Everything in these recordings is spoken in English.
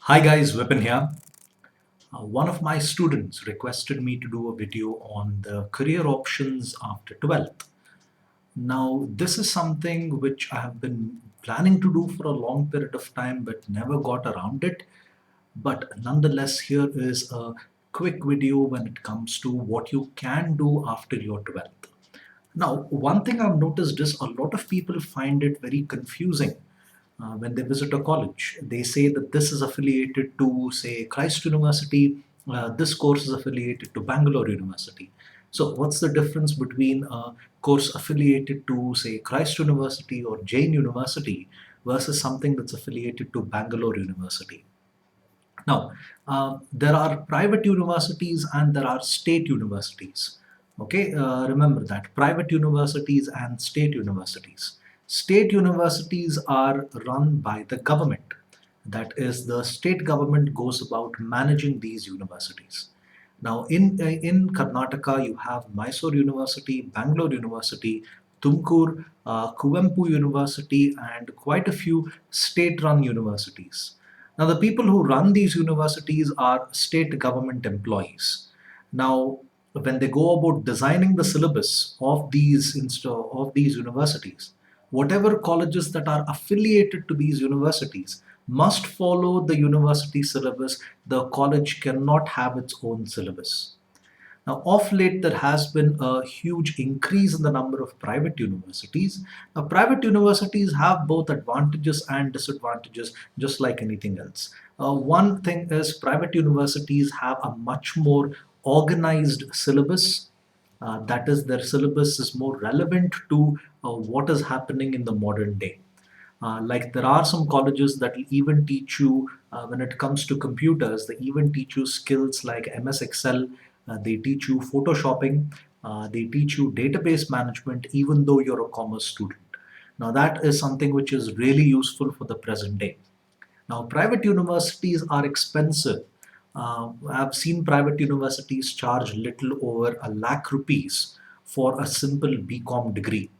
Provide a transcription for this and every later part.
Hi guys, Vipin here. One of my students requested me to do a video on the career options after 12th. Now, this is something which I have been planning to do for a long period of time but never got around it. But nonetheless, here is a quick video when it comes to what you can do after your 12th. Now, one thing I've noticed is a lot of people find it very confusing when they visit a college. They say that this is affiliated to, say, Christ University, this course is affiliated to Bangalore University. So, what's the difference between a course affiliated to, say, Christ University or Jain University versus something that's affiliated to Bangalore University? Now, there are private universities and there are state universities. Okay, remember that private universities and state universities. State universities are run by the government. That is, the state government goes about managing these universities. Now, in Karnataka, you have Mysore University, Bangalore University, Tumkur, Kuvempu University, and quite a few state-run universities. Now, the people who run these universities are state government employees. Now, when they go about designing the syllabus of these universities, whatever colleges that are affiliated to these universities must follow the university syllabus. The college cannot have its own syllabus. Now, of late, there has been a huge increase in the number of private universities. Now, private universities have both advantages and disadvantages, just like anything else. One thing is private universities have a much more organized syllabus. That is, their syllabus is more relevant to what is happening in the modern day. Like there are some colleges that will even teach you when it comes to computers, they even teach you skills like MS Excel, they teach you photoshopping, they teach you database management, even though you're a commerce student. Now, that is something which is really useful for the present day. Now, private universities are expensive. I've seen private universities charge little over a lakh rupees for a simple BCom degree.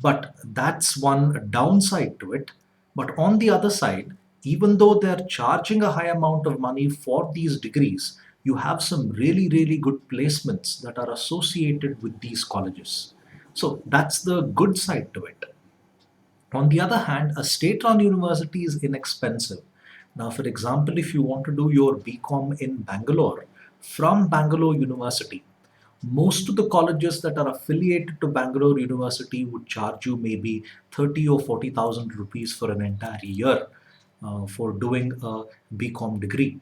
But that's one downside to it. But on the other side, even though they're charging a high amount of money for these degrees, you have some really, really good placements that are associated with these colleges. So that's the good side to it. On the other hand, a state-run university is inexpensive. Now, for example, if you want to do your BCom in Bangalore, from Bangalore University, most of the colleges that are affiliated to Bangalore University would charge you maybe 30 or 40,000 rupees for an entire year for doing a BCom degree.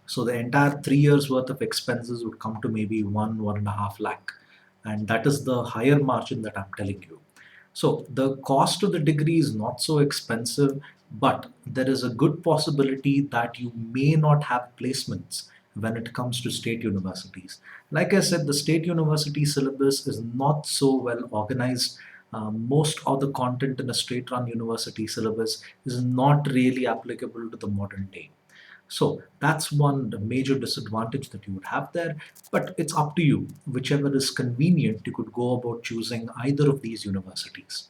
So the entire 3 years worth of expenses would come to maybe 1.5 lakh. And that is the higher margin that I'm telling you. So the cost of the degree is not so expensive, but there is a good possibility that you may not have placements when it comes to state universities. Like I said, the state university syllabus is not so well organized. Most of the content in a state run university syllabus is not really applicable to the modern day. So that's one major disadvantage that you would have there, but it's up to you. Whichever is convenient, you could go about choosing either of these universities.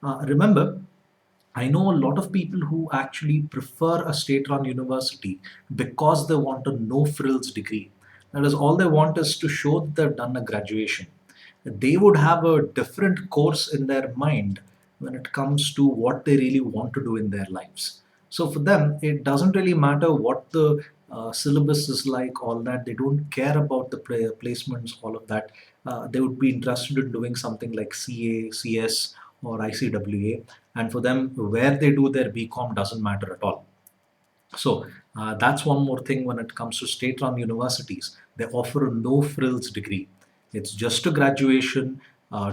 Remember, I know a lot of people who actually prefer a state run university because they want a no frills degree. That is, all they want is to show that they've done a graduation. They would have a different course in their mind when it comes to what they really want to do in their lives. So for them, it doesn't really matter what the syllabus is like, all that. They don't care about the placements, all of that. They would be interested in doing something like CA, CS, or ICWA. And for them, where they do their BCom doesn't matter at all. So that's one more thing when it comes to state-run universities. They offer a no-frills degree. It's just a graduation.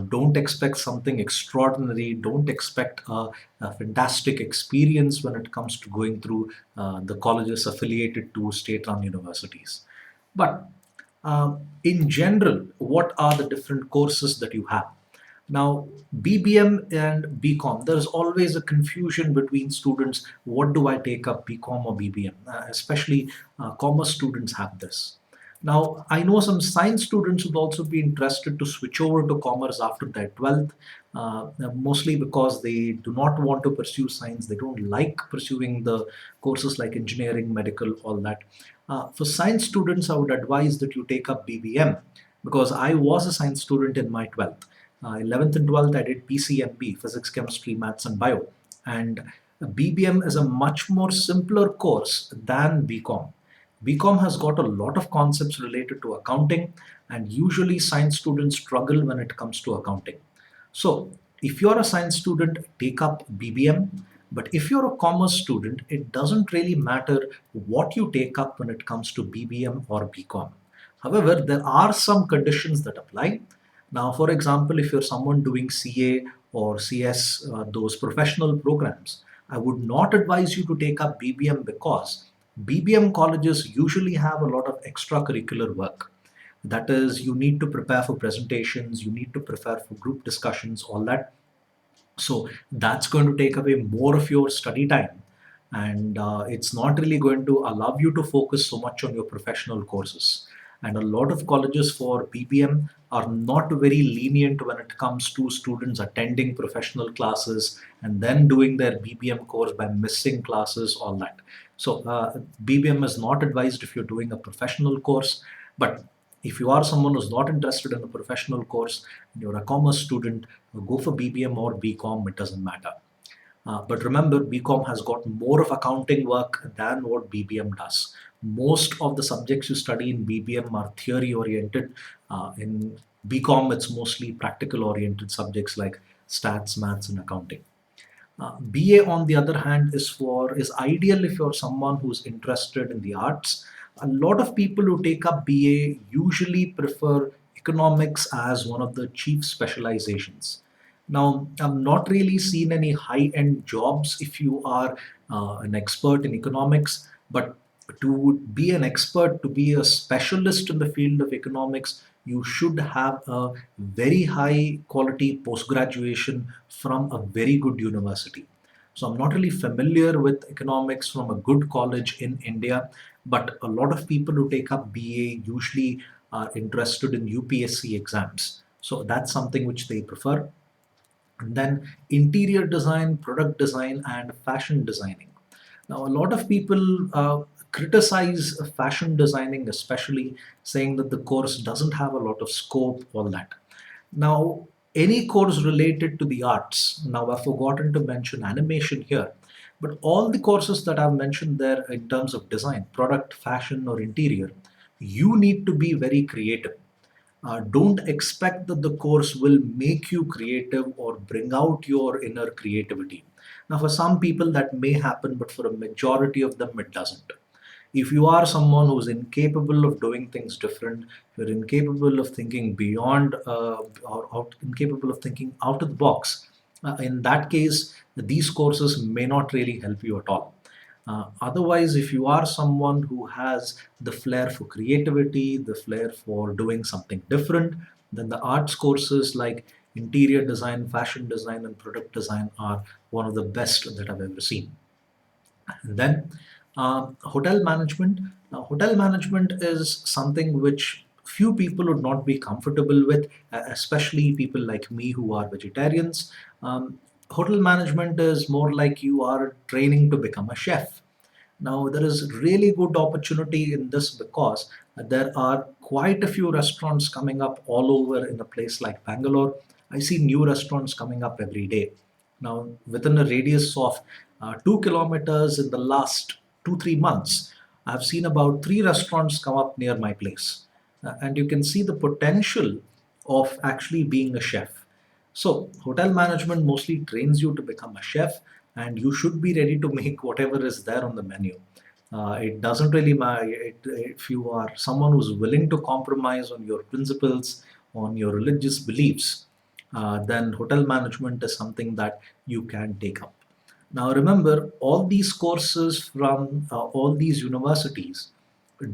Don't expect something extraordinary. Don't expect a fantastic experience when it comes to going through the colleges affiliated to state-run universities. But in general, what are the different courses that you have? Now, BBM and BCom, there's always a confusion between students. What do I take up, BCom or BBM? Especially commerce students have this. Now, I know some science students would also be interested to switch over to commerce after their 12th, mostly because they do not want to pursue science. They don't like pursuing the courses like engineering, medical, all that. For science students, I would advise that you take up BBM because I was a science student in my 12th. 11th and 12th, I did PCMB, physics, chemistry, maths, and bio. And BBM is a much more simpler course than BCom. BCom has got a lot of concepts related to accounting, and usually science students struggle when it comes to accounting. So, if you're a science student, take up BBM. But if you're a commerce student, it doesn't really matter what you take up when it comes to BBM or BCom. However, there are some conditions that apply. Now, for example, if you're someone doing CA or CS, those professional programs, I would not advise you to take up BBM because BBM colleges usually have a lot of extracurricular work. That is, you need to prepare for presentations, you need to prepare for group discussions, all that. So that's going to take away more of your study time, and it's not really going to allow you to focus so much on your professional courses. And a lot of colleges for BBM are not very lenient when it comes to students attending professional classes and then doing their BBM course by missing classes, all that. So BBM is not advised if you're doing a professional course, but if you are someone who's not interested in a professional course, you're a commerce student, go for BBM or BCom, it doesn't matter. But remember, BCom has got more of accounting work than what BBM does. Most of the subjects you study in BBM are theory oriented. In BCom, it's mostly practical oriented subjects like stats, maths, and accounting. BA, on the other hand, is ideal if you're someone who's interested in the arts. A lot of people who take up BA usually prefer economics as one of the chief specializations. Now, I've not really seen any high-end jobs if you are an expert in economics, but to be an expert, to be a specialist in the field of economics, you should have a very high quality post graduation from a very good university. So I'm not really familiar with economics from a good college in India, but a lot of people who take up BA usually are interested in UPSC exams. So that's something which they prefer. And then interior design, product design, and fashion designing. Now, a lot of people criticize fashion designing, especially saying that the course doesn't have a lot of scope, all that. Now, any course related to the arts, now I've forgotten to mention animation here, but all the courses that I've mentioned there in terms of design, product, fashion, or interior, you need to be very creative. Don't expect that the course will make you creative or bring out your inner creativity. Now, for some people that may happen, but for a majority of them, it doesn't. If you are someone who's incapable of doing things different, you're incapable of thinking beyond incapable of thinking out of the box, in that case, these courses may not really help you at all. Otherwise, if you are someone who has the flair for creativity, the flair for doing something different, then the arts courses like interior design, fashion design, and product design are one of the best that I've ever seen. And then hotel management. Now, hotel management is something which few people would not be comfortable with, especially people like me who are vegetarians. Hotel management is more like you are training to become a chef. Now, there is really good opportunity in this because there are quite a few restaurants coming up all over in a place like Bangalore. I see new restaurants coming up every day. Now, within a radius of 2 kilometers in the last 2, 3 months, I've seen about three restaurants come up near my place. And you can see the potential of actually being a chef. So, hotel management mostly trains you to become a chef, and you should be ready to make whatever is there on the menu. It doesn't really matter if you are someone who's willing to compromise on your principles, on your religious beliefs, then hotel management is something that you can take up. Now, remember, all these courses from all these universities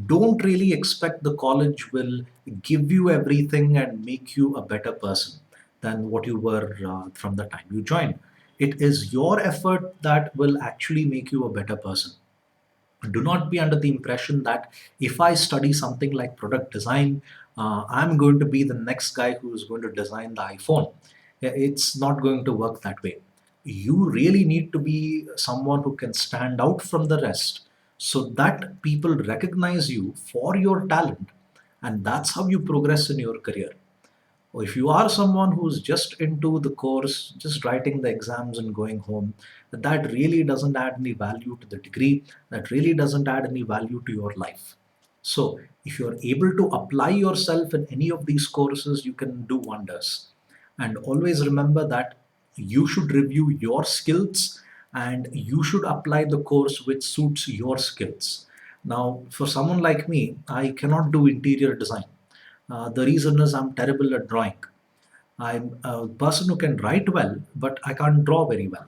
don't really expect the college will give you everything and make you a better person than what you were from the time you joined. It is your effort that will actually make you a better person. Do not be under the impression that if I study something like product design, I'm going to be the next guy who is going to design the iPhone. It's not going to work that way. You really need to be someone who can stand out from the rest so that people recognize you for your talent, and that's how you progress in your career. Or if you are someone who's just into the course, just writing the exams and going home, that really doesn't add any value to the degree, that really doesn't add any value to your life. So, if you're able to apply yourself in any of these courses, you can do wonders. And always remember that you should review your skills and you should apply the course which suits your skills. Now, for someone like me, I cannot do interior design. The reason is I'm terrible at drawing. I'm a person who can write well, but I can't draw very well.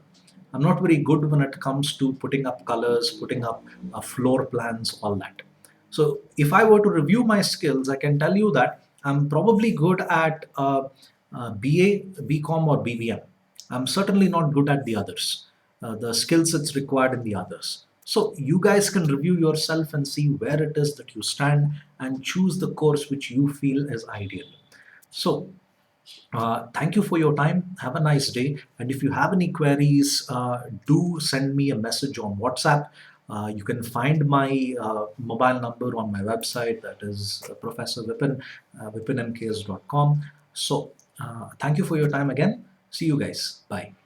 I'm not very good when it comes to putting up colors, putting up floor plans, all that. So, if I were to review my skills, I can tell you that I'm probably good at BA, BCom, or BBM. I'm certainly not good at the others, the skill sets required in the others. So, you guys can review yourself and see where it is that you stand and choose the course which you feel is ideal. So, thank you for your time. Have a nice day. And if you have any queries, do send me a message on WhatsApp. You can find my mobile number on my website, that is Professor Vipin, vipinmks.com. So, thank you for your time again. See you guys. Bye.